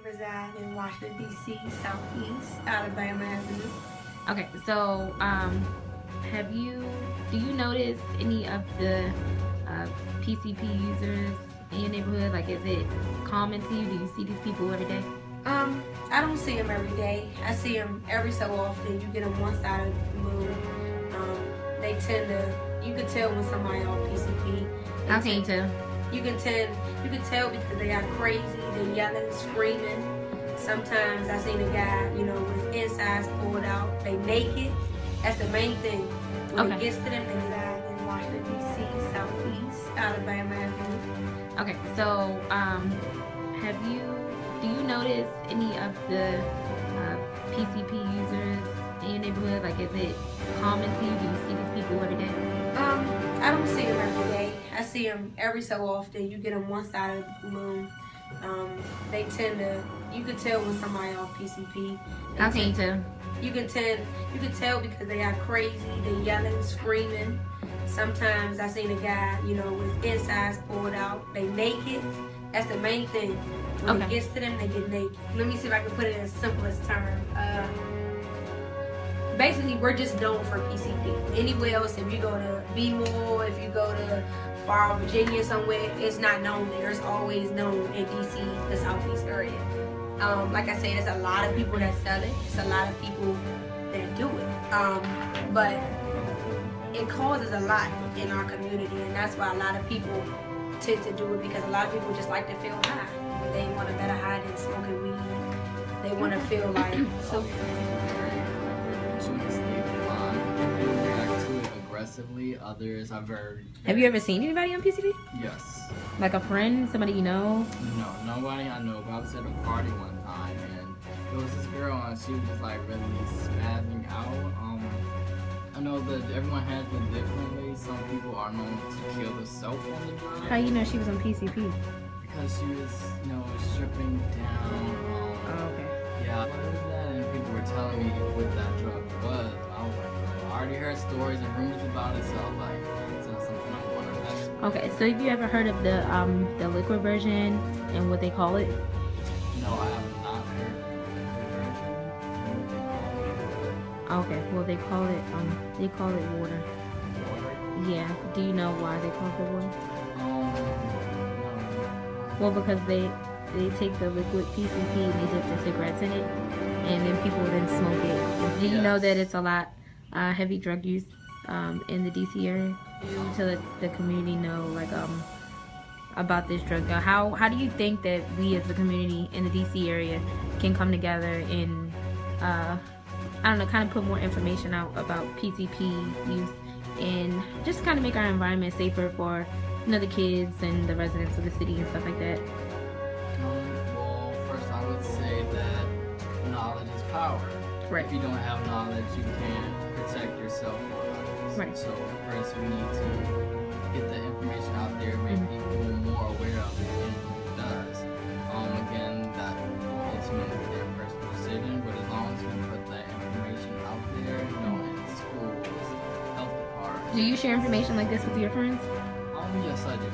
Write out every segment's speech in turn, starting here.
reside in Washington, D.C., Southeast, Alabama Avenue. Okay, so do you notice any of the PCP users in your neighborhood? Like, is it common to you? Do you see these people every day? I don't see them every day. I see them every so often. You get them one side of the moon. They tend to, you can tell when somebody on PCP. How can you tell? You can tell because they are crazy, they're yelling, screaming. Sometimes I seen a guy, with insides pulled out, they naked. That's the main thing. When it gets to them, they reside in Washington, D.C., Southeast, Alabama Avenue. Okay, so do you notice any of the PCP users in your neighborhood? Like, is it common to you? Do you see these people every day? I don't see them every day. I see them every so often. You get them one side of the moon. They tend to, you can tell when somebody on PCP. How can you tell? You can tell because they are crazy, they're yelling, screaming. Sometimes I seen a guy, with insides pulled out, they naked. That's the main thing. When it gets to them, they get naked. Let me see if I can put it in the simplest term. Basically, we're just known for PCP. Anywhere else, if you go to B-Mall, if you go to far Virginia somewhere, it's not known there. It's always known in DC, the Southeast area. Like I said, there's a lot of people that sell it. It's a lot of people that do it. But it causes a lot in our community, and that's why a lot of people tend to do it, because a lot of people just like to feel high. They want a better high than smoking weed. They want to feel like aggressively. Others are very. Have you ever seen anybody on PCP? Yes. Like a friend, somebody you know? No, nobody I know. But I was at a party one time, and there was this girl, and she was just like really spazzing out. I know that everyone has it differently. Some people are known to kill themselves on the drug. How you know she was on PCP? Because she was, stripping down. Oh, okay. Yeah, what was that? And people were telling me what that drug was. I was like, I already heard stories and rumors about it, so I was like, it's not something I want to mess with. Okay, so have you ever heard of the liquid version and what they call it? No, I have not heard what they call it. Okay, well they call it water. Water? Yeah. Do you know why they call it water? No. Well, because they take the liquid PCP and they dip the cigarettes in it, and then people then smoke it. Do you know that it's a lot heavy drug use in the DC area? To let the community know, like, about this drug. How do you think that we as the community in the DC area can come together and kind of put more information out about PCP use and just kind of make our environment safer for the kids and the residents of the city and stuff like that? Well, first I would say that knowledge is power. Right. If you don't have knowledge, you can't protect yourself or others. Right. So first we need to get the information out there, make people more aware of it and who does. Again, that will ultimately be their personal decision, but as long as we put that information out there, in schools, health departments. Do you share information like this with your friends? Yes, I do.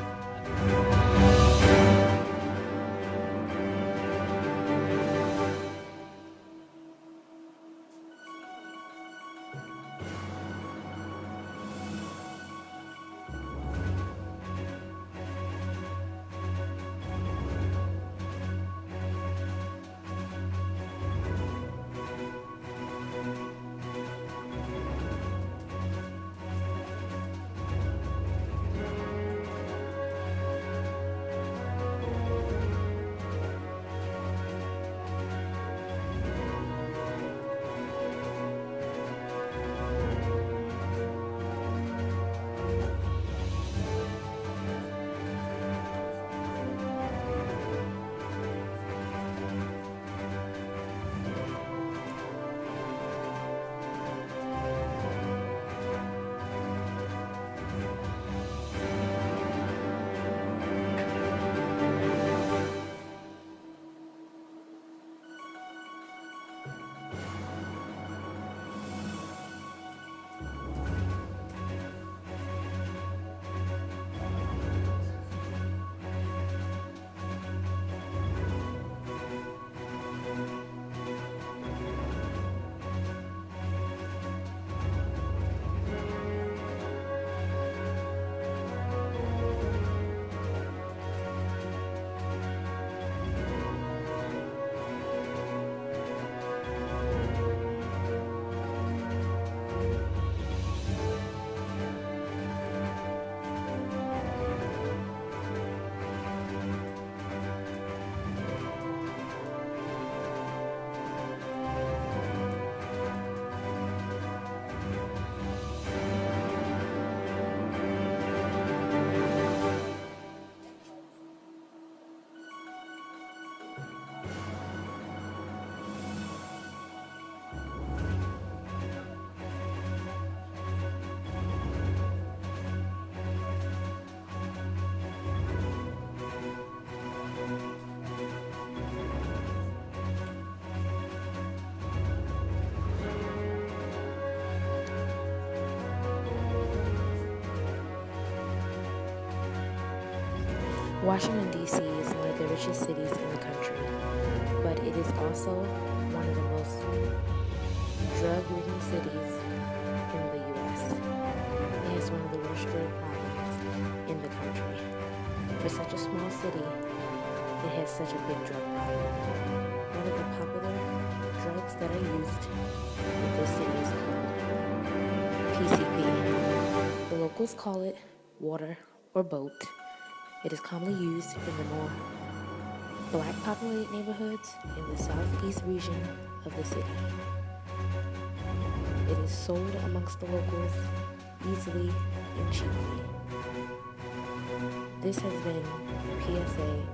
Washington, D.C. is one of the richest cities in the country, but it is also one of the most drug-ridden cities in the U.S. It has one of the worst drug problems in the country. For such a small city, it has such a big drug problem. One of the popular drugs that are used in this city is called PCP. The locals call it water or boat. It is commonly used in the more black populated neighborhoods in the southeast region of the city. It is sold amongst the locals easily and cheaply. This has been a PSA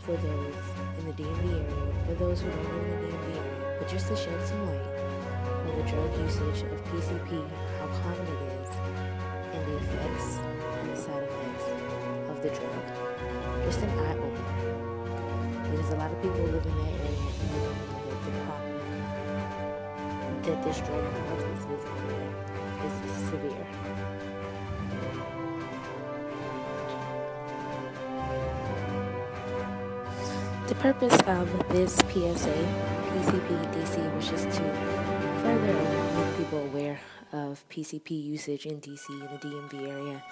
for those in the DMV area, for those who don't live in the DMV area, but just to shed some light on the drug usage of PCP, how common it is, and the effects and the side effects of the drug. Just an eye opener. Because a lot of people live in that area and they don't know that the problem that this drug causes is severe. The purpose of this PSA, PCP DC, was just to further make people aware of PCP usage in DC and the DMV area,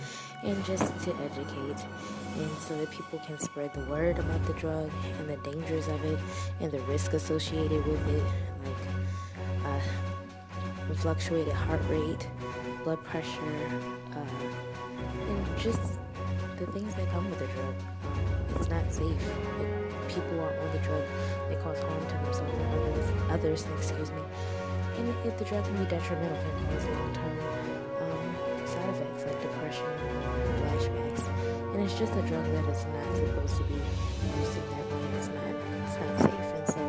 and just to educate, and so that people can spread the word about the drug and the dangers of it and the risk associated with it, like fluctuated heart rate, blood pressure, and just the things that come with the drug. It's not safe. People are on the drug, they cause harm to themselves and others, and if the drug can be detrimental, can cause long-term side effects like depression, flashbacks, and it's just a drug that is not supposed to be used in that way. It's not safe, and so the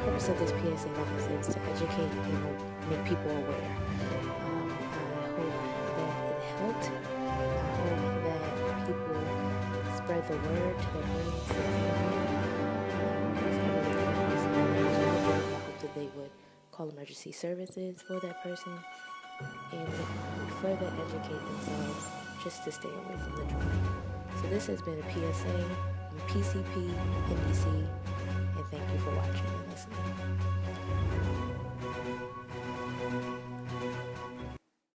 purpose of this PSA, like I said, is to educate and make people aware. I hope that it helped. I hope that people spread the word to their friends, their family. That they would call emergency services for that person and further educate themselves just to stay away from the drug. So this has been a PSA on PCP and DC, and thank you for watching and listening.